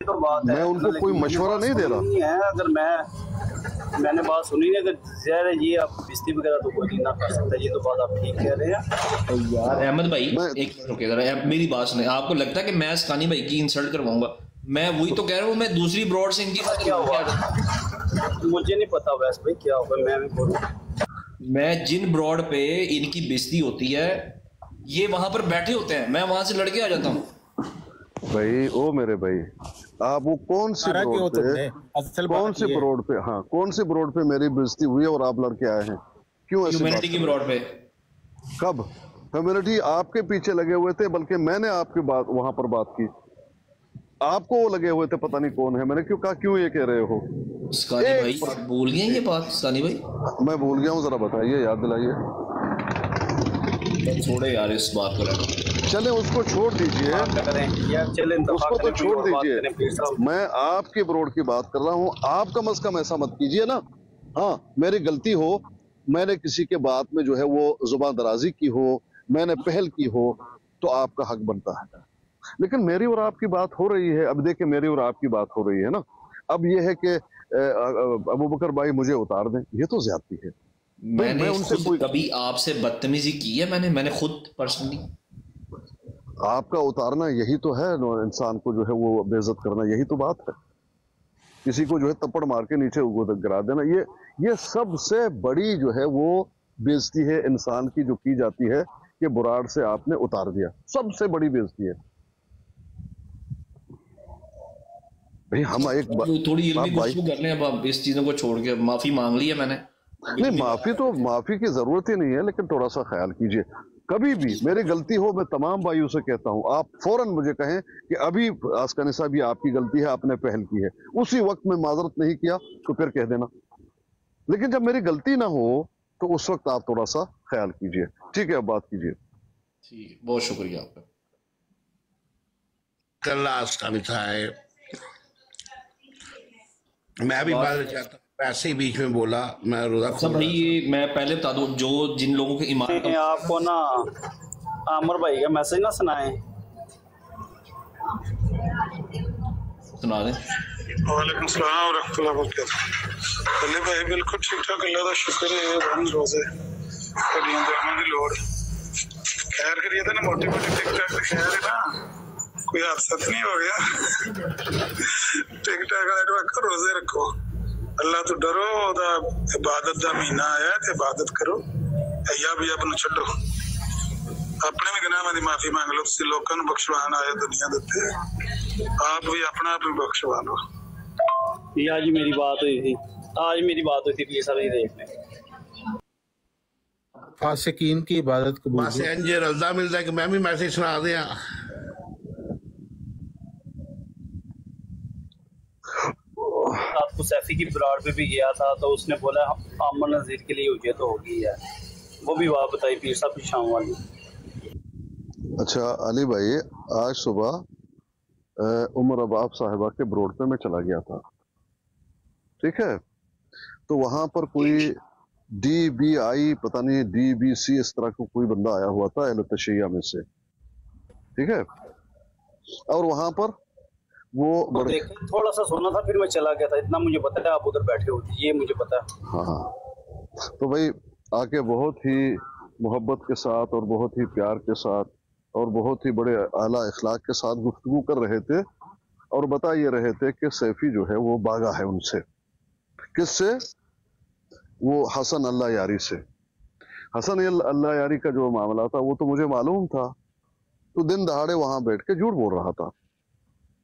تو بات میں ان کو کوئی مشورہ نہیں دے رہا. اگر میں نے بات سنی نہیں کہ ظاہر ہے یہ آپ بستی وغیرہ تو کوئی نہ کر سکتا. یہ تو بات آپ ٹھیک کہہ رہے ہیں یار. احمد بھائی ایک رکے ذرا, میری بات سنیں. آپ کو لگتا ہے کہ میں اسکانی بھائی کی انسلٹ کرواؤں گا؟ میں وہی تو کہہ رہا ہوں, میں دوسری براڈ سے ان کی بات کیا ہوا مجھے نہیں پتا ویسے بھائی کیا ہوگا. میں بھی بولوں میں جن براڈ پہ ان کی بےزتی ہوتی ہے یہ وہاں پر بیٹھے ہوتے ہیں, میں وہاں سے لڑ کے آ جاتا ہوں. بھائی او میرے بھائی, آپ وہ کون سی بروڈ پہ ہاں کون سی بروڈ پہ میری بےزتی ہوئی ہے اور آپ لڑکے آئے ہیں کیوں ایسے؟ ہیومینٹی کی براڈ پہ. کب ہیومینٹی آپ کے پیچھے لگے ہوئے تھے, بلکہ میں نے آپ کی بات وہاں پر بات کی, آپ کو وہ لگے ہوئے تھے, پتہ نہیں کون ہے. میں نے کیوں کہا کیوں یہ کہہ رہے ہو؟ اسکانی بھائی بھول گئے یہ بات؟ اسکانی بھائی میں بھول گیا ہوں, ذرا بتائیے, یاد دلائیے. چھوڑے یار اس بات کو, چلیں اس کو چھوڑ دیجئے, اس کو تو چھوڑ دیجئے. میں آپ کی بروڈ کی بات کر رہا ہوں, آپ کم از کم ایسا مت کیجئے نا. ہاں میری غلطی ہو, میں نے کسی کے بات میں جو ہے وہ زبان درازی کی ہو, میں نے پہل کی ہو, تو آپ کا حق بنتا ہے. لیکن میری اور آپ کی بات ہو رہی ہے, اب دیکھیں میری اور آپ کی بات ہو رہی ہے نا. اب یہ ہے کہ ابوبکر بھائی مجھے اتار دیں, یہ تو زیادتی ہے. میں نے خود کبھی آپ سے بدتمیزی کی ہے؟ میں نے خود پرسنلی آپ کا اتارنا یہی تو ہے, انسان کو جو ہے وہ بے عزت کرنا, یہی تو بات ہے. کسی کو جو ہے تپڑ مار کے نیچے گرا دینا, یہ سب سے بڑی جو ہے وہ بے عزتی ہے انسان کی جو کی جاتی ہے کہ براڈ سے آپ نے اتار دیا. سب سے بڑی بے عزتی ہے بھائی. ہم ایک تھوڑی علمی گفتگو کر لیں اب, آپ اس چیزوں کو چھوڑ کے. معافی مانگ لی ہے میں نے. نہیں معافی کی ضرورت ہی نہیں ہے, لیکن تھوڑا سا خیال کیجئے. کبھی بھی میری غلطی ہو, میں تمام بھائیوں سے کہتا ہوں, آپ فوراً مجھے کہیں کہ ابھی اسکانی صاحب یہ آپ کی غلطی ہے, آپ نے پہل کی ہے. اسی وقت میں معذرت نہیں کیا تو پھر کہہ دینا. لیکن جب میری غلطی نہ ہو تو اس وقت آپ تھوڑا سا خیال کیجئے. ٹھیک ہے, اب بات کیجئے. ٹھیک ہے, بہت شکریہ آپ کا. کل اسکانی صاحب میں بھی بات چاہتا ہوں, ایسے ہی بیچ میں بولا, میں روزہ سب بھائی میں پہلے بتا دوں, جو جن لوگوں کے ایمان کا آپ کو نا عامر بھائی کا میسج نہ سنائیں. سنا دیں. وعلیکم السلام ورحمۃ اللہ وبرکاتہ. علی بھائی بالکل ٹھیک ٹھاک, اللہ کا شکر ہے. ہم روزے کڑیاں دعاواں دی لوڑ خیر کریے تے نا, موٹی موٹی ٹک ٹاک خیر ہے نا, کوئی حادثہ نہیں ہو گیا. ٹک ٹاک روزے رکھو, اللہ تو ڈرو, عبادت دا مہینہ آیا تے عبادت کرو, ایاب نو چھڈو, اپنے بھی گناہ دی معافی مانگ لو. تسی لوکاں نو بخشوان آئے دنیا دے تے, آپ بھی اپنا آپ بخشوا لو. یہ آج میری بات ہوئی تھی پیر صاحب, یہ دیکھ لیں. فاسقین کی عبادت قبول بس انجے رضا ملتا ہے کہ میں بھی میسج سنا دیا. آپ کو سیفی کی براڈ پہ بھی گیا تھا تو اس نے بولا عامر نذیر کے لیے ہوگی تو ہوگی ہے. وہ بھی بات بتائی پیر صاحب کی شام والی. اچھا علی بھائی, آج صبح عمر اباب صاحبہ کے بروڈ پہ میں چلا گیا تھا, ٹھیک ہے. تو وہاں پر کوئی ڈی بی آئی, پتہ نہیں ڈی بی سی, اس طرح کو کوئی بندہ آیا ہوا تھا اہل تشیعہ میں سے, ٹھیک ہے. اور وہاں پر وہ تھوڑا سا سونا تھا, پھر میں چلا گیا تھا. اتنا مجھے پتا ہے آپ ادھر بیٹھے ہوتے, یہ مجھے پتا ہے. ہاں تو بھائی آ کے بہت ہی محبت کے ساتھ اور بہت ہی پیار کے ساتھ اور بہت ہی بڑے اعلیٰ اخلاق کے ساتھ گفتگو کر رہے تھے, اور بتا یہ رہے تھے کہ سیفی جو ہے وہ بھاگا ہے ان سے. کس سے؟ وہ حسن اللہ یاری سے. حسن اللہ یاری کا جو معاملہ تھا وہ تو مجھے معلوم تھا, تو دن دہاڑے وہاں بیٹھ کے جھوٹ بول رہا تھا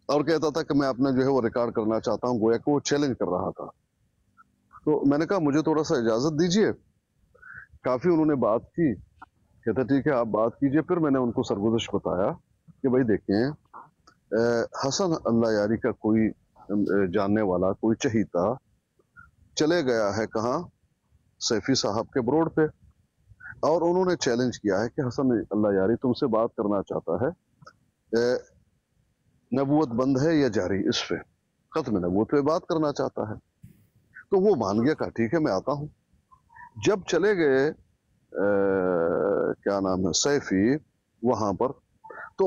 اور کہتا تھا کہ میں اپنا جو ہے وہ ریکارڈ کرنا چاہتا ہوں, گویا کہ وہ چیلنج کر رہا تھا. تو میں نے کہا مجھے تھوڑا سا اجازت دیجئے. کافی انہوں نے بات کی, کہتا ٹھیک ہے آپ بات کیجئے. پھر میں نے ان کو سرگزش بتایا کہ بھائی دیکھیں, حسن اللہ یاری کا کوئی جاننے والا, کوئی چہیتا چلے گیا ہے کہاں, سیفی صاحب کے بروڈ پہ, اور انہوں نے چیلنج کیا ہے کہ حسن اللہ یاری تم سے بات کرنا چاہتا ہے, نبوت بند ہے یا جاری, اس پہ ختم نبوت پہ بات کرنا چاہتا ہے. تو وہ مان گیا, کہا ٹھیک ہے میں آتا ہوں. جب چلے گئے کیا نام ہے سیفی وہاں پر, تو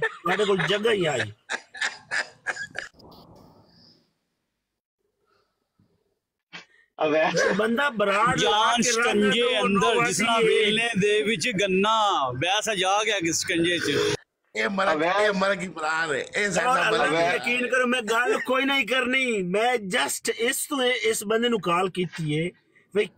ਤੁਹਾਡੇ ਕੋਲ ਜਗ੍ਹਾ ਹੀ ਆਈ, ਬੰਦਾ ਬਰਾੜ ਜਾਨ ਸਕੰਜੇ ਅੰਦਰ ਜਿਸਨਾ ਵੇਲੇ ਦੇ ਵਿੱਚ ਗੰਨਾ ਵੈਸਾ ਜਾ ਗਿਆ ਸਕੰਜੇ ਚ। ਇਹ ਮਰ ਕੀ ਬਰਾੜ ਹੈ, ਇਹ ਸਾਡਾ ਯਕੀਨ ਕਰੋ ਮੈਂ ਗੱਲ ਕੋਈ ਨਹੀਂ ਕਰਨੀ, ਮੈਂ ਜਸਟ ਇਸ ਬੰਦੇ ਨੂੰ ਕਾਲ ਕੀਤੀ ਹੈ ਵੀ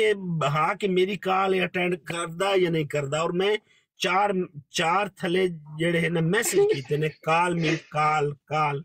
ਇਹ ਹਾ ਕਿ ਮੇਰੀ ਕਾਲ ਅਟੈਂਡ ਕਰਦਾ ਜਾਂ ਨਹੀਂ ਕਰਦਾ, ਔਰ ਮੈਂ ਚਾਰ ਥਲੇ ਜਿਹੜੇ ਹੈ ਨਾ ਮੈਸੇਜ ਕੀਤੇ ਨੇ ਕਾਲ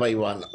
by 1,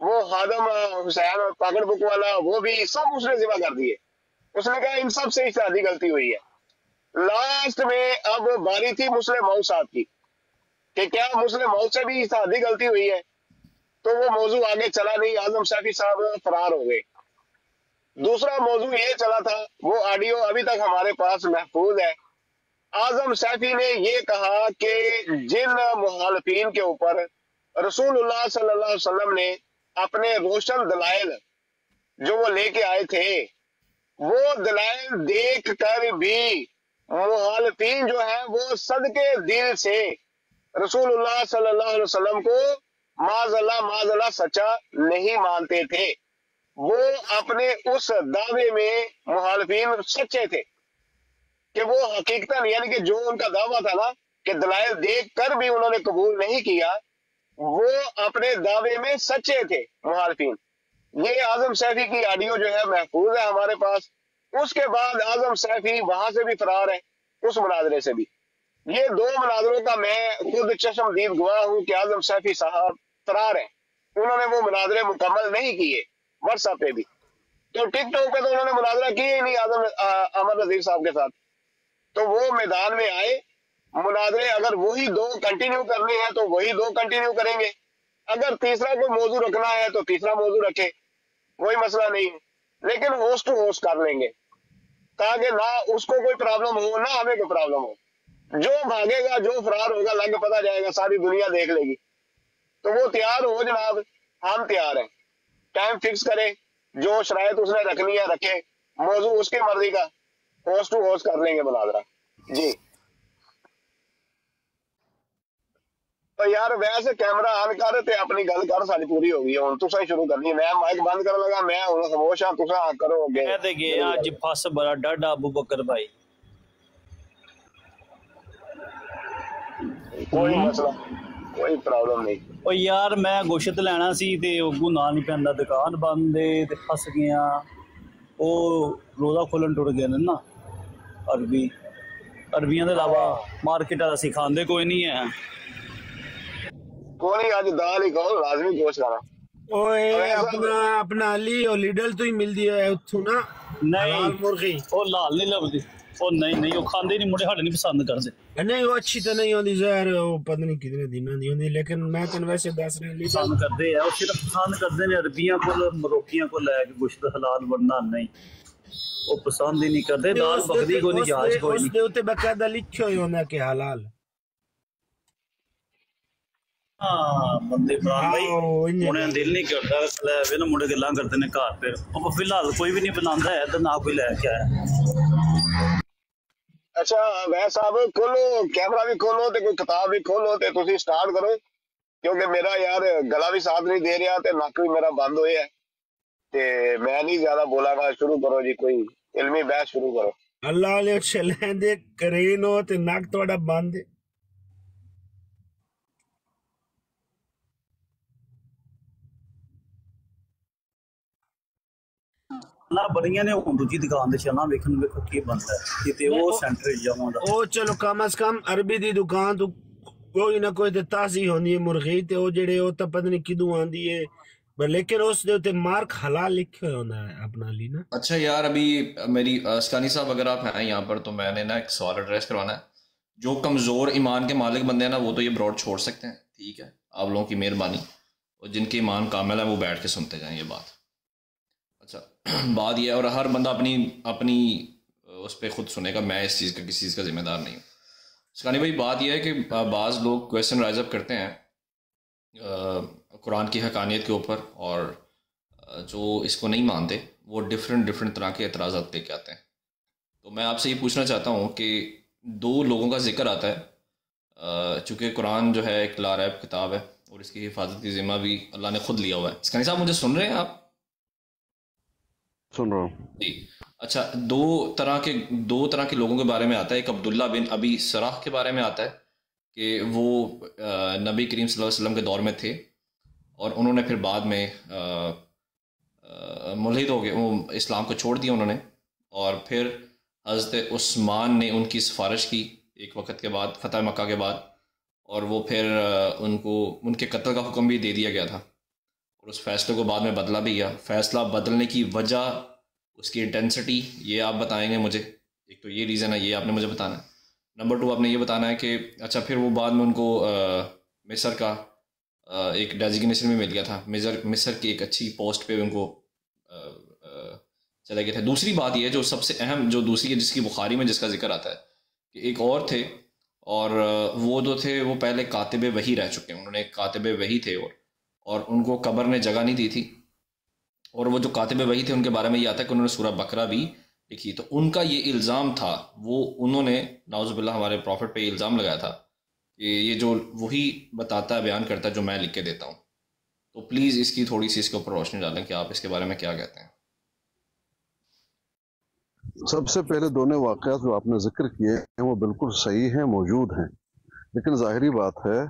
وہ خادم حسین اور پاگڑ بک والا وہ بھی سب اس نے ذمہ کر دیے. اس نے کہا ان سب سے اشتہادی غلطی ہوئی ہے. لاسٹ میں اب باری تھی مسلم مئو صاحب کی کہ کیا مسلم مئو سے بھی اشتہادی غلطی ہوئی ہے, تو وہ موضوع آگے چلا نہیں, اعظم سیفی صاحب فرار ہو گئے. دوسرا موضوع یہ چلا تھا, وہ آڈیو ابھی تک ہمارے پاس محفوظ ہے. اعظم سیفی نے یہ کہا کہ جن مخالفین کے اوپر رسول اللہ صلی اللہ علیہ وسلم نے اپنے روشن دلائل جو وہ لے کے آئے تھے, وہ دلائل دیکھ کر بھی مخالفین جو ہے وہ صدقے دل سے رسول اللہ صلی اللہ علیہ وسلم کو معاذ اللہ سچا نہیں مانتے تھے. وہ اپنے اس دعوے میں مخالفین سچے تھے کہ وہ حقیقتاً یعنی کہ جو ان کا دعویٰ تھا نا کہ دلائل دیکھ کر بھی انہوں نے قبول نہیں کیا, وہ اپنے دعوے میں سچے تھے مخالفین. یہ اعظم سیفی کی آڈیو جو ہے محفوظ ہے ہمارے پاس. اس کے بعد اعظم سیفی وہاں سے بھی فرار ہے, اس مناظرے سے بھی. یہ دو مناظروں کا میں خود چشم دید گواہ ہوں کہ اعظم سیفی صاحب فرار ہیں. انہوں نے وہ مناظرے مکمل نہیں کیے واٹس ایپ پہ بھی, تو ٹک ٹاک پہ تو انہوں نے مناظرہ کیے ہی نہیں اعظم احمد نذیر صاحب کے ساتھ. تو وہ میدان میں آئے, مناظرے اگر وہی دو کنٹینیو کرنے ہیں تو وہی دو کنٹینیو کریں گے, اگر تیسرا کوئی موضوع رکھنا ہے تو تیسرا موضوع رکھے, کوئی مسئلہ نہیں ہے, لیکن ہوسٹ ٹو ہوسٹ کر لیں گے تاکہ نہ اس کو کوئی پرابلم ہو نہ ہمیں کوئی پرابلم ہو. جو بھاگے گا جو فرار ہوگا لگ پتہ جائے گا, ساری دنیا دیکھ لے گی. تو وہ تیار ہو جناب, ہم تیار ہیں. ٹائم فکس کرے, جو شرائط اس نے رکھنی ہے رکھے, موضوع اس کی مرضی کا, ہوسٹ ٹو ہوسٹ کر لیں گے مناظرہ. جی تو یار ویسے کیمرہ آن کر تے اپنی گل کر, ساری پوری ہو گئی ہے. ہن تساں شروع کرنی, میں مائک بند کرن لگا, میں ہن خاموش ہاں, تساں کرو اگے. میں تے گیا اج پھس بڑا ڈاڈا ابو بکر بھائی. کوئی مسئلہ کوئی پرابلم نہیں. او یار میں گوشت لینا سی تے اگوں نہ نہیں پیندا, دکان بند ہے تے پھس گیا. او روزہ کھولن ٹر گئے نا عربیاں دے علاوہ مارکیٹ والا سکھاندے کوئی نہیں ہے. کوئی نہیں, اج دال ہی کھاؤ, لازمی گوشت کھانا. اوئے اپنا علی اور لیڈل تو ہی ملدی ہے اتھوں نا حلال مرغی. او لال نہیں لبدی, او نہیں وہ کھاندے نہیں, مڑے ہاڈے نہیں پسند کردے. نہیں وہ اچھی تو نہیں ہوندی ظاہر, وہ پتہ نہیں کتنے دنوں دی ہوندی, لیکن میں تینوں ویسے دس رہا پسند کردے ہیں. وہ صرف پسند کردے نے عربیاں کو مروکیاں کو لے کے گوشت حلال بننا نہیں, وہ پسند ہی نہیں کرتے. دال بکری کو نہیں, جاج کو نہیں. اس دے اوتے باقاعدہ لکھیا ہوئی ہوندا کہ حلال. ہاں بندے عمران بھائی مڑے دل نہیں کرتا لے وے نا, مڑے گلاں کرتے نے گھر پھر. او فی الحال کوئی بھی نہیں بناندا ہے تے نہ کوئی لے کے آیا. اچھا میں صاحب کھولو, کیمرہ بھی کھولو تے کوئی کتاب بھی کھولو تے تسی سٹارٹ کرو, کیونکہ میرا یار گلا بھی ساتھ نہیں دے رہا تے نک بھی میرا بند ہویا ہے, تے میں نہیں زیادہ بولا گا. شروع کرو جی, کوئی علمی بحث شروع کرو. اللہ علیہ چلیں دے کرین ہو تے نک تہاڈا بند ہے. نہ بڑیاں نے ہوں دوجی دکان تے چلنا ویکھن ویکھو کی بندا ہے کتے وہ سینٹر جاواں دا. او چلو کم از کم عربی دی دکان تو کوئی نہ کوئی تے تازی ہوندی ہے مرغی, تے او جڑے او تا پتہ نہیں کدوں آندی ہے, لیکن اس دے اوتے مارک حلال لکھے ہویا ہوندا ہے اپنا لی نا. اچھا یار ابھی میری اسکانی صاحب اگر آپ ہیں یہاں پر تو میں نے نا ایک سوال ایڈریس کروانا ہے. جو کمزور ایمان کے مالک بندے ہیں نا وہ تو یہ براڈ چھوڑ سکتے ہیں, ٹھیک ہے, آپ لوگوں کی مہربانی, اور جن کے ایمان کامل ہے وہ بیٹھ کے سنتے جائیں یہ بات. اچھا بات یہ ہے, اور ہر بندہ اپنی اس پہ خود سنے گا, میں اس چیز کا کسی چیز کا ذمہ دار نہیں ہوں. اسکانی بھائی بات یہ ہے کہ بعض لوگ کویشچن رائز اپ کرتے ہیں قرآن کی حقانیت کے اوپر, اور جو اس کو نہیں مانتے وہ ڈفرینٹ طرح کے اعتراضات لے کے آتے ہیں. تو میں آپ سے یہ پوچھنا چاہتا ہوں کہ دو لوگوں کا ذکر آتا ہے, چونکہ قرآن جو ہے ایک لاریب کتاب ہے اور اس کی حفاظت کی ذمہ بھی اللہ نے خود لیا ہوا ہے. اسکانی صاحب مجھے سن رہے ہیں آپ؟ سن رہا ہوں جی. اچھا دو طرح کے لوگوں کے بارے میں آتا ہے. ایک عبداللہ بن ابی سراح کے بارے میں آتا ہے کہ وہ نبی کریم صلی اللہ علیہ وسلم کے دور میں تھے, اور انہوں نے پھر بعد میں ملحد ہو گئے, وہ اسلام کو چھوڑ دیا انہوں نے, اور پھر حضرت عثمان نے ان کی سفارش کی ایک وقت کے بعد, فتح مکہ کے بعد, اور وہ پھر ان کے قتل کا حکم بھی دے دیا گیا تھا. اور اور اس فیصلے کو بعد میں بدلا بھی گیا. فیصلہ بدلنے کی وجہ، اس کی انٹینسٹی، یہ آپ بتائیں گے مجھے. ایک تو یہ ریزن ہے، یہ آپ نے مجھے بتانا ہے. نمبر 2 آپ نے یہ بتانا ہے کہ اچھا پھر وہ بعد میں ان کو مصر کا ایک ڈیزیگنیشن بھی مل گیا تھا، مصر کی ایک اچھی پوسٹ پہ ان کو چلے گئے تھے. دوسری بات یہ جو سب سے اہم، جو دوسری جس کی بخاری میں جس کا ذکر آتا ہے کہ ایک اور تھے، اور وہ جو تھے وہ پہلے کاتب وحی رہ چکے ہیں. انہوں نے کاتب وحی تھے اور ان کو قبر نے جگہ نہیں دی تھی. اور وہ جو کاتب وحی تھے ان کے بارے میں یہ آتا ہے کہ انہوں نے سورہ بقرہ بھی لکھی. تو ان کا یہ الزام تھا، وہ انہوں نے نعوذ باللہ ہمارے پروفٹ پہ یہ الزام لگایا تھا کہ یہ جو وہی بتاتا ہے، بیان کرتا ہے جو میں لکھ کے دیتا ہوں. تو پلیز اس کی تھوڑی سی اس کے اوپر روشنی ڈالیں کہ آپ اس کے بارے میں کیا کہتے ہیں. سب سے پہلے دونوں واقعات جو آپ نے ذکر کیے ہیں وہ بالکل صحیح ہیں، موجود ہیں. لیکن ظاہری بات ہے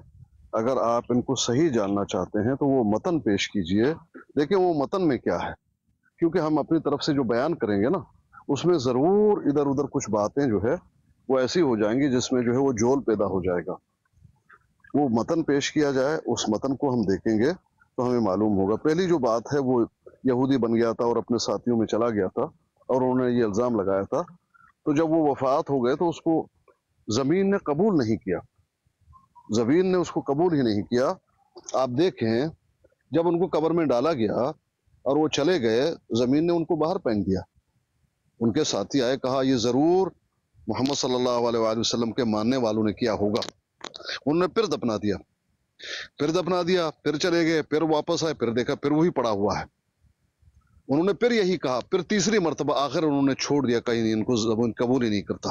اگر آپ ان کو صحیح جاننا چاہتے ہیں تو وہ متن پیش کیجئے. دیکھیں وہ متن میں کیا ہے، کیونکہ ہم اپنی طرف سے جو بیان کریں گے نا اس میں ضرور ادھر ادھر کچھ باتیں جو ہے وہ ایسی ہو جائیں گی جس میں جو ہے وہ جول پیدا ہو جائے گا. وہ متن پیش کیا جائے، اس متن کو ہم دیکھیں گے تو ہمیں معلوم ہوگا. پہلی جو بات ہے وہ یہودی بن گیا تھا اور اپنے ساتھیوں میں چلا گیا تھا اور انہوں نے یہ الزام لگایا تھا. تو جب وہ وفات ہو گئے تو اس کو زمین نے قبول نہیں کیا، زمین نے اس کو قبول ہی نہیں کیا. آپ دیکھیں جب ان کو قبر میں ڈالا گیا اور وہ چلے گئے، زمین نے ان کو باہر پھینک دیا. ان کے ساتھی آئے، کہا یہ ضرور محمد صلی اللہ علیہ وآلہ وسلم کے ماننے والوں نے کیا ہوگا. انہوں نے پھر دفنا دیا، پھر چلے گئے، پھر واپس آئے، پھر دیکھا پھر وہی پڑا ہوا ہے. انہوں نے پھر یہی کہا، پھر تیسری مرتبہ آخر انہوں نے چھوڑ دیا، کہیں نہیں، ان کو زبان قبول ہی نہیں کرتا.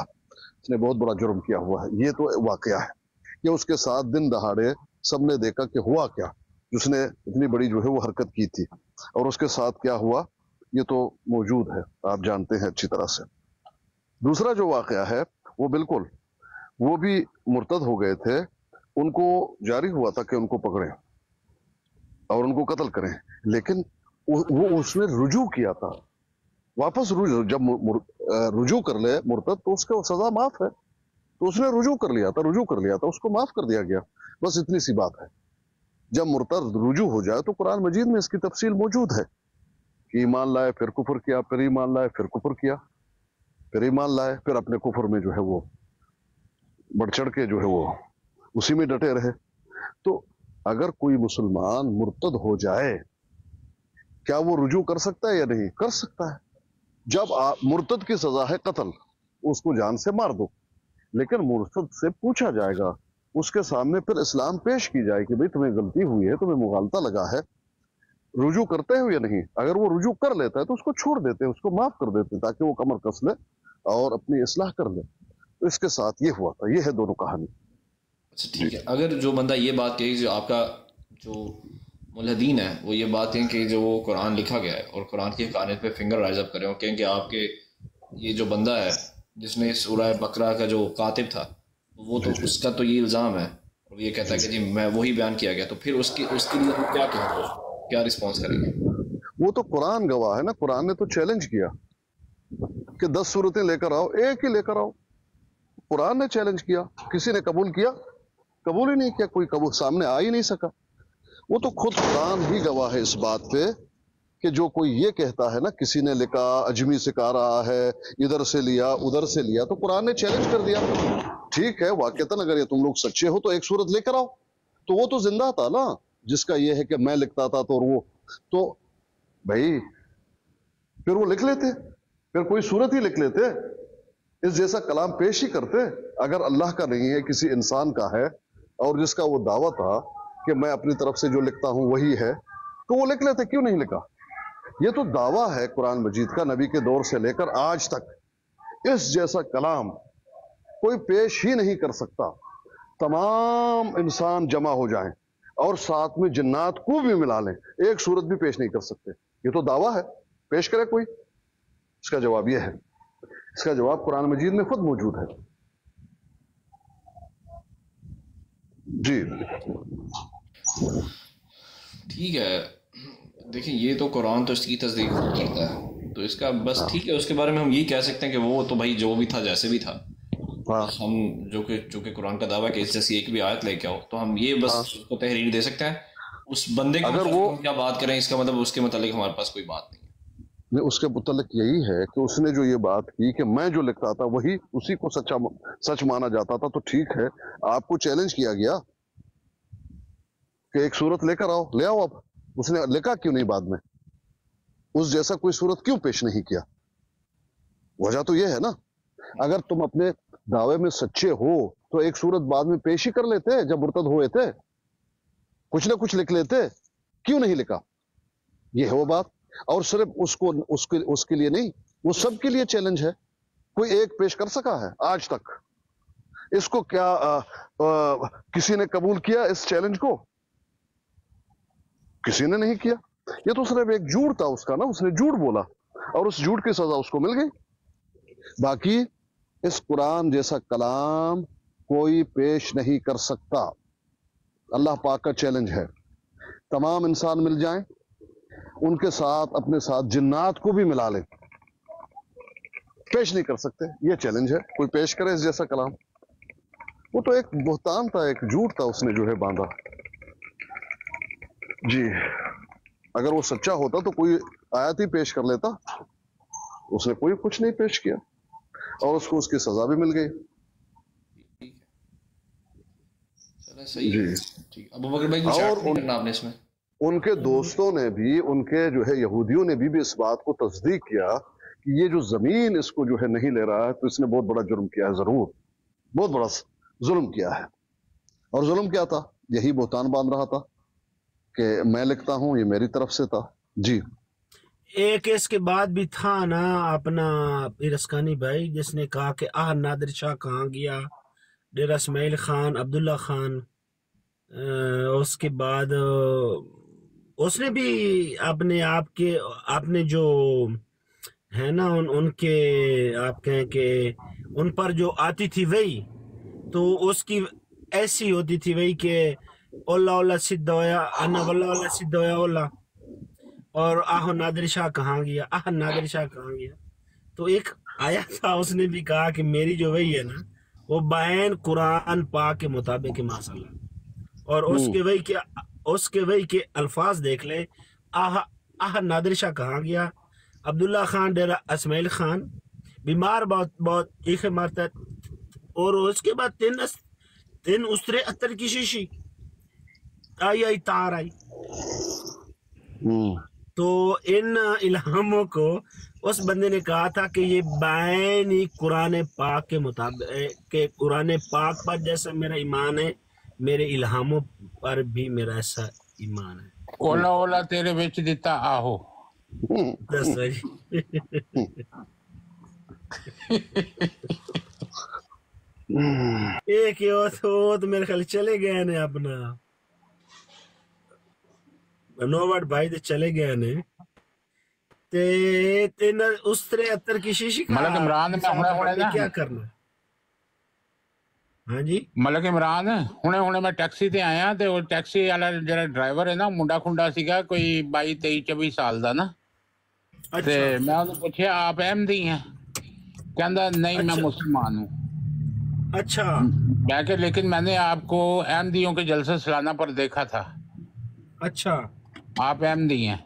اس نے بہت بڑا جرم کیا ہوا ہے. یہ تو واقعہ ہے کہ اس کے ساتھ دن دہاڑے سب نے دیکھا کہ ہوا کیا، جس نے اتنی بڑی جو ہے وہ حرکت کی تھی، اور اس کے ساتھ کیا ہوا یہ تو موجود ہے، آپ جانتے ہیں اچھی طرح سے. دوسرا جو واقعہ ہے وہ بالکل، وہ بھی مرتد ہو گئے تھے، ان کو جاری ہوا تھا کہ ان کو پکڑیں اور ان کو قتل کریں، لیکن وہ اس نے رجوع کیا تھا. واپس جب رجوع کر لے مرتد تو اس کا سزا معاف ہے. تو اس نے رجوع کر لیا تھا، اس کو معاف کر دیا گیا. بس اتنی سی بات ہے. جب مرتد رجوع ہو جائے تو قرآن مجید میں اس کی تفصیل موجود ہے کہ ایمان لائے پھر کفر کیا، پھر ایمان لائے پھر کفر کیا، پھر ایمان لائے پھر اپنے کفر میں جو ہے وہ بڑھ چڑھ کے جو ہے وہ اسی میں ڈٹے رہے. تو اگر کوئی مسلمان مرتد ہو جائے کیا وہ رجوع کر سکتا ہے یا نہیں؟ کر سکتا ہے. جب مرتد کی سزا ہے قتل، اس کو جان سے مار دو، لیکن مرتد سے پوچھا جائے گا، اس کے سامنے پھر اسلام پیش کی جائے کہ بھئی تمہیں غلطی ہوئی ہے، تمہیں مغالطہ لگا ہے، رجوع کرتے ہو یا نہیں؟ اگر وہ رجوع کر لیتا ہے تو اس کو چھوڑ دیتے ہیں، اس کو معاف کر دیتے ہیں تاکہ وہ کمر کس لے اور اپنی اصلاح کر لے. تو اس کے ساتھ یہ ہوا تھا. یہ ہے دونوں کہانی. اچھا ٹھیک ہے. اگر جو بندہ یہ بات کہے، جو آپ کا جو ملحدین ہے وہ یہ بات کہیں کہ جو وہ قرآن لکھا گیا ہے اور قرآن کی حقانیت پہ فنگر رائز اپ کریں اور کہیں کہ آپ کے یہ جو بندہ ہے جس نے سورہ بقرہ کا جو کاتب تھا وہ تو اس کا تو یہ الزام ہے اور یہ کہتا ہے کہ جی میں وہی بیان کیا گیا، تو پھر اس کے لیے کیا کہیں گے، کیا رسپانس کریں گے؟ وہ تو قرآن گواہ ہے نا. قرآن نے تو چیلنج کیا کہ 10 صورتیں لے کر آؤ، ایک ہی لے کر آؤ. قرآن نے چیلنج کیا، کسی نے قبول کیا؟ قبول ہی نہیں کیا، کوئی قبول سامنے آ ہی نہیں سکا. وہ تو خود قرآن ہی گواہ ہے اس بات پہ کہ جو کوئی یہ کہتا ہے نا کسی نے لکھا، اجمی سکھا رہا ہے، ادھر سے لیا ادھر سے لیا، تو قرآن نے چیلنج کر دیا. ٹھیک ہے واقعتاً اگر یہ تم لوگ سچے ہو تو ایک صورت لے کر آؤ. تو وہ تو زندہ تھا نا، جس کا یہ ہے کہ میں لکھتا تھا تو وہ تو بھائی پھر وہ لکھ لیتے، پھر کوئی صورت ہی لکھ لیتے، اس جیسا کلام پیش ہی کرتے. اگر اللہ کا نہیں ہے کسی انسان کا ہے اور جس کا وہ دعویٰ تھا کہ میں اپنی طرف سے جو لکھتا ہوں وہی ہے، تو وہ لکھ لیتے. کیوں نہیں لکھا؟ یہ تو دعویٰ ہے قرآن مجید کا، نبی کے دور سے لے کر آج تک اس جیسا کلام کوئی پیش ہی نہیں کر سکتا. تمام انسان جمع ہو جائیں اور ساتھ میں جنات کو بھی ملا لیں، ایک صورت بھی پیش نہیں کر سکتے. یہ تو دعویٰ ہے، پیش کرے کوئی. اس کا جواب یہ ہے، اس کا جواب قرآن مجید میں خود موجود ہے. جی ٹھیک ہے. دیکھیں یہ تو قرآن تو اس کی تصدیق کرتا ہے، تو اس کا بس ٹھیک ہے. اس کے بارے میں ہم یہ کہہ سکتے ہیں کہ وہ تو بھائی جو بھی تھا جیسے بھی تھا، ہم جو کہ قرآن کا دعویٰ ہے کہ اس جیسی ایک بھی آیت لے کے آؤ، تو ہم یہ بس اس کو تحریر دے سکتے ہیں. اس بندے اگر کے وہ ہم کیا بات کریں، اس کا مطلب اس کے متعلق ہمارے پاس کوئی بات نہیں ہے. نہیں، اس کے متعلق یہی ہے کہ اس نے جو یہ بات کی کہ میں جو لکھتا تھا وہی اسی کو سچ مانا جاتا تھا، تو ٹھیک ہے، آپ کو چیلنج کیا گیا کہ ایک صورت لے کر آؤ، لے آؤ. اب اس نے لکھا کیوں نہیں بعد میں؟ اس جیسا کوئی صورت کیوں پیش نہیں کیا؟ وجہ تو یہ ہے نا، اگر تم اپنے دعوے میں سچے ہو تو ایک صورت بعد میں پیش ہی کر لیتے. جب مرتد ہوئے تھے کچھ نہ کچھ لکھ لیتے، کیوں نہیں لکھا؟ یہ ہے وہ بات. اور صرف اس کے لیے نہیں، وہ سب کے لیے چیلنج ہے. کوئی ایک پیش کر سکا ہے آج تک؟ اس کو کیا کسی نے قبول کیا اس چیلنج کو؟ کسی نے نہیں کیا. یہ تو صرف ایک جھوٹ تھا اس کا نا، اس نے جھوٹ بولا اور اس جھوٹ کی سزا اس کو مل گئی. باقی اس قرآن جیسا کلام کوئی پیش نہیں کر سکتا. اللہ پاک کا چیلنج ہے. تمام انسان مل جائیں، ان کے ساتھ اپنے ساتھ جنات کو بھی ملا لیں، پیش نہیں کر سکتے. یہ چیلنج ہے، کوئی پیش کرے اس جیسا کلام. وہ تو ایک بہتان تھا، ایک جھوٹ تھا اس نے جو ہے باندھا. جی اگر وہ سچا ہوتا تو کوئی آیت ہی پیش کر لیتا. اس نے کوئی کچھ نہیں پیش کیا اور اس کو اس کی سزا بھی مل گئی. جی ابو بکر بھائی کچھ ایڈ کرنا آپ نے اس میں؟ ان کے دوستوں نے بھی، ان کے جو ہے یہودیوں نے بھی اس بات کو تصدیق کیا کہ یہ جو زمین اس کو جو ہے نہیں لے رہا ہے تو اس نے بہت بڑا جرم کیا ہے. ضرور بہت بڑا ظلم کیا ہے. اور ظلم کیا تھا؟ یہی بہتان باندھ رہا تھا کہ میں لکھتا ہوں، یہ میری طرف سے تھا. جی ایک اس کے بعد بھی تھا نا اپنا ارسکانی بھائی، جس نے کہا کہ نادر شاہ کہاں گیا، ڈیرہ اسماعیل خان، عبداللہ خان. اس کے بعد اس نے بھی اپنے آپ کے، اپنے جو ہے نا ان کے، آپ کہیں کہ ان پر جو آتی تھی وہی، تو اس کی ایسی ہوتی تھی وہی کہ اللہ اللہ سدھ ہویا انا واللہ اللہ سدھ ہویا اللہ، اور نادر شاہ کہاں گیا، نادر شاہ کہاں گیا. تو ایک آیا تھا، اس نے بھی کہا کہ میری جو وہی ہے نا وہ بین قرآن پاک کے مطابق ماشاءاللہ، اور اس کے وہی کے الفاظ دیکھ لیں. نادر شاہ کہاں گیا، عبداللہ خان ڈیرہ اسماعیل خان بیمار بہت ایک مرتا، اور اس کے بعد تین استرے اتر کی شیشی آئی تار آئی. تو ان الہاموں کو اس بندے نے کہا تھا کہ یہ بین ہی قرآن پاک کے مطابق، کہ قرآن پاک پر جیسا میرا ایمان ہے، میرے الہاموں پر بھی میرا ایسا ایمان ہے. اولا اولا تیرے وچ دیتا آہو. ایک تو میرے خیال چلے گئے نے، اپنا نوبٹ بھائی تو چلے گئے نے. اس طرح اتر کی شیشی ملک عمران میں کیا کرنا. ہاں جی ملک عمران ہنے میں ٹیکسی تے آیا تے وہ ٹیکسی والا جڑا ڈرائیور ہے نا، منڈا کھنڈا سیگا کوئی 22-23-24 سال دا نا. تے میں انہوں پوچھیا آپ احمدی ہیں؟ کہندا نہیں میں مسلمان ہوں. اچھا میں کہ لیکن میں نے آپ کو احمدیوں کے جلسے سالانہ پر دیکھا تھا. اچھا آپ احمدی ہیں؟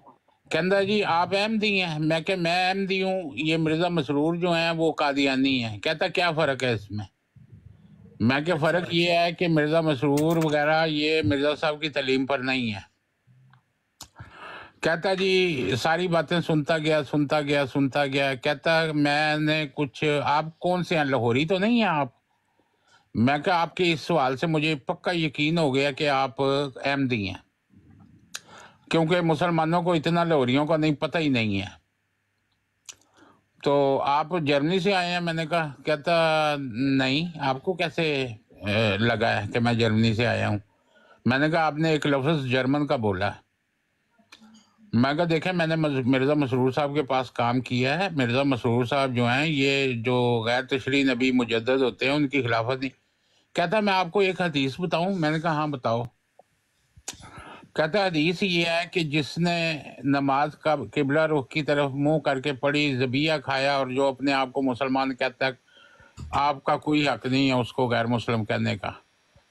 کہندا جی آپ احمدی ہیں؟ میں کہ میں احمدی ہوں، یہ مرزا مسرور جو ہیں وہ قادیانی ہیں. کہتا کیا فرق ہے اس میں؟ میں کہ فرق یہ ہے کہ مرزا مسرور وغیرہ یہ مرزا صاحب کی تعلیم پر نہیں ہے. کہتا جی ساری باتیں سنتا گیا. کہتا میں نے کچھ، آپ کون سے ہیں، لاہوری تو نہیں ہیں آپ؟ میں کہ آپ کے اس سوال سے مجھے پکا یقین ہو گیا کہ آپ احمدی ہیں، کیونکہ مسلمانوں کو اتنا لاہوریوں کا نہیں پتہ ہی نہیں ہے. تو آپ جرمنی سے آئے ہیں؟ میں نے کہا. کہتا نہیں، آپ کو کیسے لگا ہے کہ میں جرمنی سے آیا ہوں؟ میں نے کہا آپ نے ایک لفظ جرمن کا بولا. میں کہا دیکھیں میں نے مرزا مسرور صاحب کے پاس کام کیا ہے. مرزا مسرور صاحب جو ہیں یہ جو غیر تشریح نبی مجدد ہوتے ہیں ان کی خلافت نہیں. کہتا میں آپ کو ایک حدیث بتاؤں؟ میں نے کہا ہاں بتاؤ. کہتا حدیث یہ ہے کہ جس نے نماز کا قبلہ رخ کی طرف منہ کر کے پڑھی، ذبیحہ کھایا، اور جو اپنے آپ کو مسلمان کہتا ہے آپ کا کوئی حق نہیں ہے اس کو غیر مسلم کہنے کا.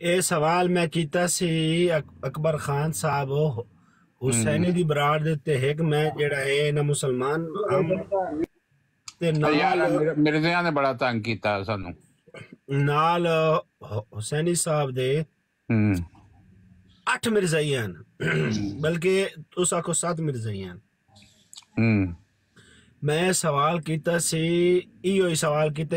ਇਹ ਸਵਾਲ ਮੈਂ ਕੀਤਾ ਸੀ ਅਕਬਰ ਖਾਨ ਸਾਹਿਬ ਹੁਸੈਨੀ ਦੀ ਬਰਾੜ ਦੇ ਉੱਤੇ ਹੈ ਕਿ ਮੈਂ ਜਿਹੜਾ ਹੈ ਨਾ ਮੁਸਲਮਾਨ ਤੇ ਨਾਲ ਮਿਰਜ਼ਿਆਂ ਨੇ ਬੜਾ ਤੰਗ ਕੀਤਾ ਸਾਨੂੰ ਨਾਲ ਹੁਸੈਨੀ ਸਾਹਿਬ ਦੇ 8 ਮਿਰਜ਼ਾਈ ਹਨ ਬਲਕਿ ਉਸ ਆਖੋ 7 ਮਿਰਜ਼ਾਈ ਹਨ। ਮੈਂ ਸਵਾਲ ਕੀਤਾ ਸੀ ਇਹੋ ਹੀ ਸਵਾਲ ਕੀਤਾ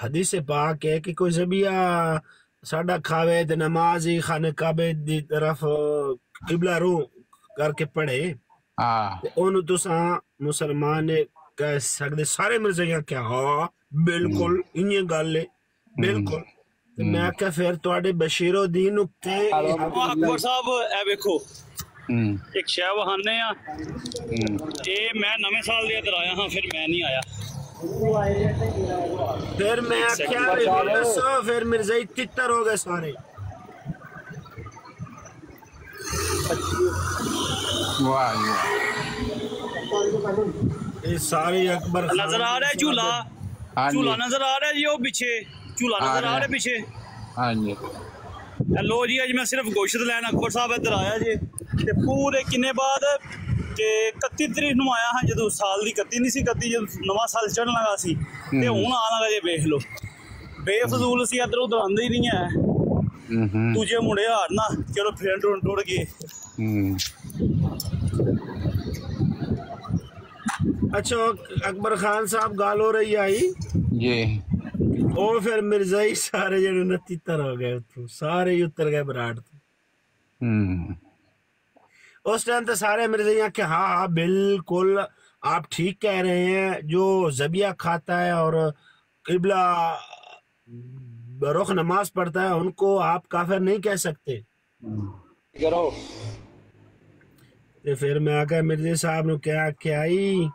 حدیث پاک ہے کہ کوئی زبیہ ساڈا کھاوے تے نماز ہی خانہ کعبے دی طرف قبلہ رو کر کے پڑھے تے اونوں تساں مسلمان نے کہہ سکدے سارے مرزیاں کیا ہاں بالکل انہی گل ہے بالکل۔ تے میں کہ پھر تواڈے بشیر الدین تے اکبر صاحب اے ویکھو ایک شے وہانے آ اے میں نویں سال دے ادھر آیا ہاں پھر میں نہیں آیا پھر میں آخیا پھر مرزائی تتر ہو گئے سارے۔ سارے اکبر نظر آ رہا ہے جھولا نظر آ رہا ہے جی وہ پیچھے جھولا نظر آ رہا ہے پیچھے لو جی اج میں صرف گوشت لین اکبر صاحب ادھر آیا جی پورے کنے بعد کہ 31 تاریخ نو آیا ہاں جدو سال دی 31 نہیں سی 31 جب نواں سال چڑھن لگا سی تے ہن آن لگا جے ویکھ لو بے فضول سی ادھر ادھر آندے ہی نہیں ہے دوجے مڑے ہار نا چلو فرینڈ ٹوٹ گئے۔ اچھا اکبر خان صاحب گال ہو رہی آئی جی اور پھر مرزائی سارے جڑے نتیتر ہو گئے سارے ہی اتر گئے براڑ تو اس ٹائم تو سارے مرزائیاں کہ ہاں ہاں بالکل آپ ٹھیک کہہ رہے ہیں، جو ذبیہ کھاتا ہے اور قبلہ رخ نماز پڑھتا ہے ان کو آپ کافر نہیں کہہ سکتے۔ پھر میں آگا مرزا صاحب نے کیا کیا ہی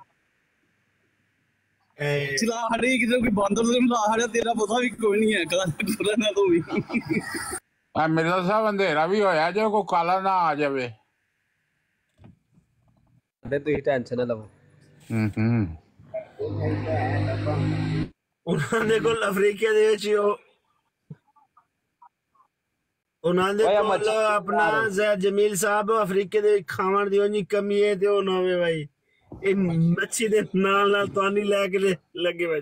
مرزا صاحب اندھیرا بھی ہویا جو کوئی کالا نہ آ جائے تھی ٹینشن نہ لو ਉਹਨਾਂ ਦੇ ਕੋਲ ਅਫਰੀਕਾ ਦੇ ਵਿੱਚ ਉਹਨਾਂ ਦੇ ਕੋਲ ਆਪਣਾ ਜ਼ੈਦ ਜਮੀਲ ਸਾਹਿਬ ਅਫਰੀਕਾ ਦੇ ਖਾਣ ਦੀ ਉਹਨੀ ਕਮੀ ਹੈ ਤੇ ਉਹ ਨਾ ਹੋਵੇ ਭਾਈ ਇਹ ਮੱਛੀ ਦੇ ਨਾਲ ਤੁਹਾਨੂੰ ਲੈ ਕੇ ਲੱਗੇ ਭਾਈ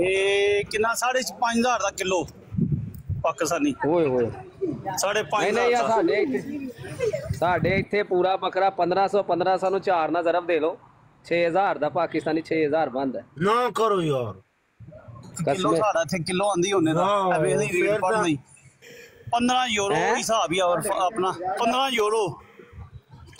ਇਹ ਕਿੰਨਾ 5.5000 ਦਾ ਕਿਲੋ ਪਾਕਿਸਤਾਨੀ ਓਏ ਹੋਏ 5.5000 ਨਹੀਂ ਯਾਰ ਸਾਡੇ ਇੱਥੇ ਪੂਰਾ ਬੱਕਰਾ 1500 ਨੂੰ 4 ਨਾਲ ਜ਼ਰਬ ਦੇ ਲਓ 6000 ਦਾ ਪਾਕਿਸਤਾਨੀ 6000 ਬੰਦ ਹੈ ਨਾ ਕਰੋ ਯਾਰ ਕਿਲੋ ਸਾਡਾ ਇੱਥੇ ਕਿਲੋ ਆਂਦੀ ਉਹਨੇ ਦਾ ਐਵੇਂ ਨਹੀਂ ਰੇਟ ਪੜਨੀ 15 ਯੂਰੋ ਹਿਸਾਬ ਹੀ ਔਰ ਆਪਣਾ 15 ਯੂਰੋ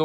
2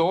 2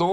2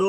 2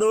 2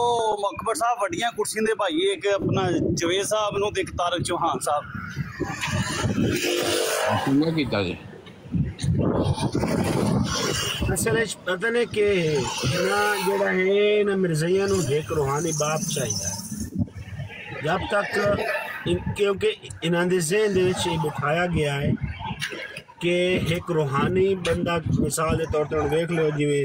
ਉਹ ਅਕਬਰ ਸਾਹਿਬ ਵੱਡੀਆਂ ਕੁਰਸੀਆਂ ਦੇ ਭਾਈ ਇੱਕ ਆਪਣਾ ਜਵੇਦ ਸਾਹਿਬ ਨੂੰ ਤੇ ਇੱਕ ਤਾਰਕ ਚੌਹਾਨ ਸਾਹਿਬ ਕਿੰਨੇ ਕੀਤਾ ਜੀ ਅਸਲ ਵਿੱਚ ਪਤਾ ਨਹੀਂ ਕਿ ਨਾ ਜਿਹੜਾ ਹੈ ਨਾ ਮਿਰਜ਼ਈਆ ਨੂੰ ਇੱਕ ਰੂਹਾਨੀ ਬਾਪ ਚਾਹੀਦਾ ਜਦ ਤੱਕ ਕਿਉਂਕਿ ਇਹਨਾਂ ਦੇ ਜ਼ਿਹਨ ਦੇ ਵਿੱਚ ਬਿਠਾਇਆ ਗਿਆ ਹੈ ਕਿ ਇੱਕ ਰੂਹਾਨੀ ਬੰਦਾ ਮਿਸਾਲ ਦੇ ਤੌਰ ਤੇ ਵੇਖ ਲਓ ਜਿਵੇਂ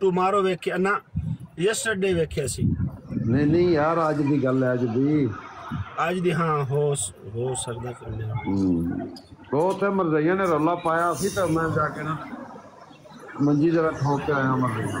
ਟੁਮਾਰੋ ਵੇਖਿਆ ਨਾ, ਯੈਸਟਰਡੇ ਵੇਖਿਆ ਸੀ। ਨਹੀਂ ਨਹੀਂ ਯਾਰ, ਅੱਜ ਦੀ ਗੱਲ ਹੈ, ਅੱਜ ਦੀ ਹਾਂ, ਹੋ ਸਕਦਾ ਕਰਨੇ ਉਹ ਤੇ ਮਰਜ਼ਈਆਂ ਨੇ ਰੌਲਾ ਪਾਇਆ ਸੀ, ਤਾਂ ਮੈਂ ਜਾ ਕੇ ਨਾ ਮੰਜੀ ਜਰਾ ਠੋਕ ਕੇ ਆਇਆ ਮਰਜ਼ਈਆਂ।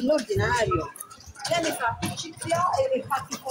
L'ordinario, lei mi fa PCO e mi fa tipo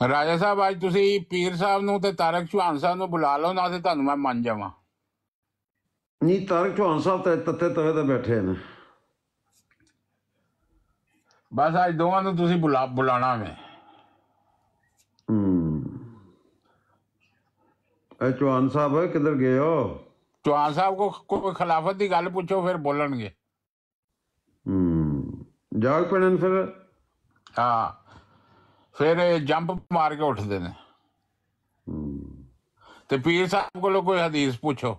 Raja Sahib ਅੱਜ ਤੁਸੀਂ ਪੀਰ ਸਾਹਿਬ ਨੂੰ ਤੇ ਤਾਰਕ ਚੌਹਾਨ ਸਾਹਿਬ ਨੂੰ ਬੁਲਾ ਲਓ ਨਾ ਤੇ ਤੁਹਾਨੂੰ ਮੈਂ ਮੰਨ ਜਾਵਾਂ। ਨਹੀਂ ਤਾਰਕ ਚੌਹਾਨ ਸਾਹਿਬ ਤੇ ਤੱਤੇ ਤਵੇ ਤੇ ਬੈਠੇ ਨੇ। ਬਸ ਅੱਜ ਦੋਵਾਂ ਨੂੰ ਤੁਸੀਂ ਬੁਲਾਣਾ ਮੈਂ। ਚੌਹਾਨ ਸਾਹਿਬ ਕਿੱਧਰ ਗਏ ਹੋ? ਚੌਹਾਨ ਸਾਹਿਬ ਕੋ ਕੋਈ ਖਿਲਾਫਤ ਦੀ ਗੱਲ ਪੁੱਛੋ ਫਿਰ ਬੋਲਣਗੇ। ਜਾਗ ਪੈਣ ਫਿਰ। ਹਾਂ ਫਿਰ ਜੰਪ ਮਾਰ ਕੇ ਉੱਠਦੇ ਨੇ। ਤੇ ਪੀਰ ਸਾਹਿਬ ਕੋਲੋਂ ਕੋਈ ਹਦੀਸ ਪੁੱਛੋ,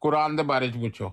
ਕੁਰਾਨ ਦੇ ਬਾਰੇ ਚ ਪੁੱਛੋ।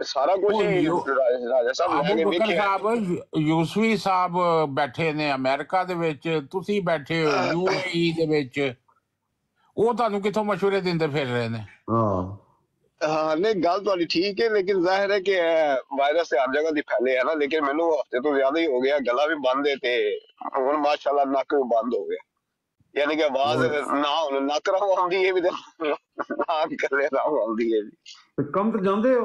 ਸਾਰਾ ਕੁਝ ਰਾਜਾ ਸਾਹਿਬ ਲੈ ਕੇ ਵੇਖਿਆ। ਯੂਸਫੀ ਸਾਹਿਬ ਬੈਠੇ ਨੇ ਅਮਰੀਕਾ ਦੇ ਵਿੱਚ, ਤੁਸੀਂ ਬੈਠੇ ਹੋ UAE ਦੇ ਵਿੱਚ, ਉਹ ਤੁਹਾਨੂੰ ਕਿੱਥੋਂ ਮਸ਼ਵਰੇ ਦਿੰਦੇ ਫਿਰ ਰਹੇ ਨੇ। ਹਾਂ ਨਹੀਂ ਗੱਲ ਤੁਹਾਡੀ ਠੀਕ ਹੈ, ਲੇਕਿਨ ਜ਼ਾਹਿਰ ਹੈ ਕਿ ਵਾਇਰਸ ਹਰ ਜਗ੍ਹਾ ਦੀ ਫੈਲੇ ਹੈ ਨਾ। ਲੇਕਿਨ ਮੈਨੂੰ ਹਫਤੇ ਤੋਂ ਜ਼ਿਆਦਾ ਹੀ ਹੋ ਗਿਆ, ਗਲਾ ਵੀ ਬੰਦ ਹੈ ਤੇ ਹੁਣ ਮਾਸ਼ਾਅੱਲਾ ਨੱਕ ਵੀ ਬੰਦ ਹੋ ਗਿਆ। ਯਾਨੀ ਕਿ ਆਵਾਜ਼ ਨਾ ਹੁਣ ਨੱਕ ਰਾਹੀਂ ਆਉਂਦੀ ਹੈ ਵੀ ਤੇ ਨਾ ਕਰੇ ਰਾਹੀਂ ਆਉਂਦੀ ਹੈ। ਕੰਮ ਤੇ ਜਾਂਦੇ ਹੋ?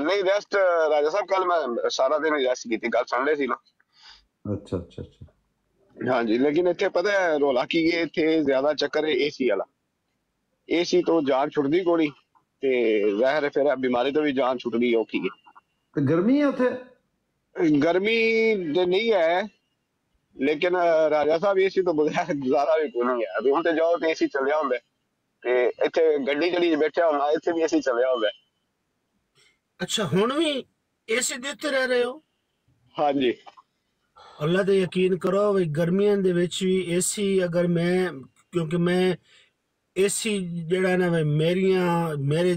ਨਹੀਂ ਰੈਸਟ ਰਾਜਾ ਸਾਹਿਬ ਕੱਲ ਮੈਂ ਸਾਰਾ ਦਿਨ ਰੈਸਟ ਕੀਤੀ, ਕੱਲ ਸੰਡੇ ਸੀ ਨਾ। ਅੱਛਾ ਅੱਛਾ ਅੱਛਾ। ਹਾਂਜੀ ਲੇਕਿਨ ਇੱਥੇ ਪਤਾ ਹੈ ਰੌਲਾ ਕੀ ਹੈ, ਇੱਥੇ ਜ਼ਿਆਦਾ ਚੱਕਰ ਹੈ ਏਸੀ ਵਾਲਾ। ਏਸੀ ਤੋਂ ਜਾਨ ਛੁੱਟਦੀ ਕੋਣੀ, ਤੇ ਜ਼ਾਹਿਰ ਫਿਰ ਬਿਮਾਰੀ ਤੋਂ ਵੀ ਜਾਨ ਛੁੱਟਣੀ ਔਖੀ ਹੈ। ਤੇ ਗਰਮੀ ਹੈ ਉੱਥੇ? ਗਰਮੀ ਤੇ ਨਹੀਂ ਹੈ, ਲੇਕਿਨ ਰਾਜਾ ਸਾਹਿਬ ਏਸੀ ਤੋਂ ਬਗੈਰ ਗੁਜ਼ਾਰਾ ਵੀ ਕੋਈ ਨਹੀਂ ਹੈ। ਹੁਣ ਤੇ ਜਾਓ ਤੇ ਏਸੀ ਚੱਲਿਆ ਹੁੰਦਾ, ਤੇ ਇੱਥੇ ਗੱਡੀ ਜਿਹੜੀ ਬੈਠਿਆ ਹੁੰਦਾ ਇੱਥੇ ਵੀ ਏਸੀ ਚੱਲਿਆ ਹੁੰਦਾ। ਅੱਛਾ ਹੁਣ ਵੀ ਏਸੀ ਦੇ ਉੱਤੇ ਰਹਿ ਰਹੇ ਹੋ? ਹਾਂਜੀ। ਅੱਲਾ ਤੇ ਯਕੀਨ ਕਰੋ ਵੀ ਗਰਮੀਆਂ ਦੇ ਵਿੱਚ ਵੀ ਏਸੀ ਅਗਰ ਮੈਂ, ਕਿਉਂਕਿ ਮੈਂ ਏਸੀ ਜਿਹੜਾ ਨਾ ਮੇਰੇ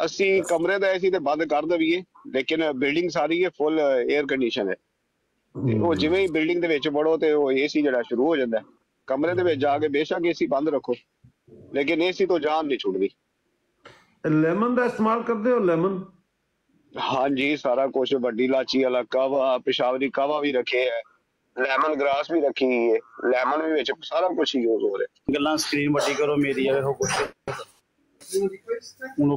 ਅਸੀਂ ਕਮਰੇ ਦਾ ਏਸੀ ਤੇ ਬੰਦ ਕਰ ਦਈਏ, ਲੇਕਿਨ ਬਿਲਡਿੰਗ ਸਾਰੀ ਹੈ ਫੁੱਲ 에ਅਰ ਕੰਡੀਸ਼ਨ ਹੈ, ਤੇ ਉਹ ਜਿਵੇਂ ਹੀ ਬਿਲਡਿੰਗ ਦੇ ਵਿੱਚ ਵੜੋ ਤੇ ਉਹ ਏਸੀ ਜਿਹੜਾ ਸ਼ੁਰੂ ਹੋ ਜਾਂਦਾ। ਕਮਰੇ ਦੇ ਵਿੱਚ ਜਾ ਕੇ ਬੇਸ਼ੱਕ ਏਸੀ ਬੰਦ ਰੱਖੋ, ਲੇਕਿਨ ਏਸੀ ਤੋਂ ਜਾਨ ਨਹੀਂ ਛੁੱਟਦੀ। ਲੈਮਨ ਦਾ ਇਸਤੇਮਾਲ ਕਰਦੇ ਹੋ? ਲੈਮਨ? ਹਾਂਜੀ ਸਾਰਾ ਕੁਝ, ਵੱਡੀ ਇਲਾਚੀ ਵਾਲਾ ਕਾਵਾ, ਪਿਸ਼ਾਵਰੀ ਕਾਵਾ ਵੀ ਰੱਖੇ ਹੈ, ਲੈਮਨ ਗ੍ਰਾਸ ਵੀ ਰੱਖੀ ਹੈ, ਲੈਮਨ ਵੀ ਵਿੱਚ ਸਾਰਾ ਕੁਝ ਯੂਜ਼ ਹੋ ਰਿਹਾ। ਗੱਲਾਂ ਸਕਰੀਨ ਵੱਡੀ ਕਰੋ ਮੇਰੀ, ਵੇਖੋ ਕੁਝ ਹੁਣ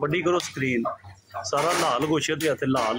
ਵੱਡੀ ਕਰੋ ਸਕਰੀਨ, ਸਾਰਾ ਲਾਲ ਗੋਸ਼ੇ ਦੇ ਹੱਥ ਲਾਲ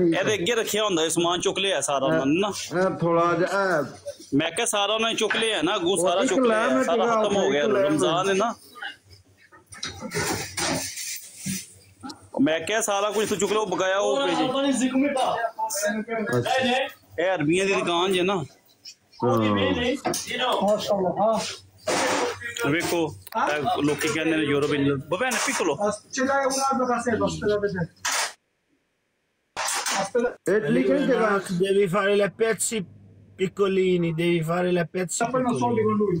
ਇਹਦੇ ਅੱਗੇ ਰੱਖਿਆ ਹੁੰਦਾ ਸਮਾਨ, ਚੁੱਕ ਲਿਆ ਸਾਰਾ ਉਹਨਾਂ ਨੇ ਨਾ ਥੋੜਾ ਜਿਹਾ। ਮੈਂ ਕਿਹਾ ਸਾਰਾ ਉਹਨਾਂ ਨੇ ਚੁੱਕ ਲਿਆ ਨਾ, ਅੱਗੋਂ ਸਾਰਾ ਚੁੱਕ ਲਿਆ, ਸਾਰਾ ਖਤਮ ਹੋ ਗਿਆ ਰਮਜ਼ਾਨ ਹੈ ਨਾ। ਮੈਂ ਕਿਹਾ ਸਾਰਾ ਕੁਝ ਚੁੱਕ ਲਓ, ਬਗਾਇਆ ਉਹ ਪੇ ਜੀ। ਇਹ ਅਰਬੀਆਂ ਦੀ ਦੁਕਾਨ ਜੇ ਨਾ। ਵੇਖੋ ਲੋਕੀ ਕਹਿੰਦੇ ਨੇ ਯੂਰਪ ਬਬੇ ਨੇ ਪਿਕਲੋ devi fare le pezzi piccolini, devi fare le pezzi piccolini.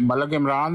ਮਲਕ ਇਮਰਾਨ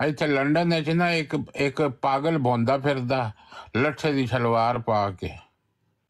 ਇੱਥੇ ਲੰਡਨ ਵਿੱਚ ਨਾ ਇੱਕ ਪਾਗਲ ਭੌਂਦਾ ਫਿਰਦਾ ਲੱਠੇ ਦੀ ਸਲਵਾਰ ਪਾ ਕੇ।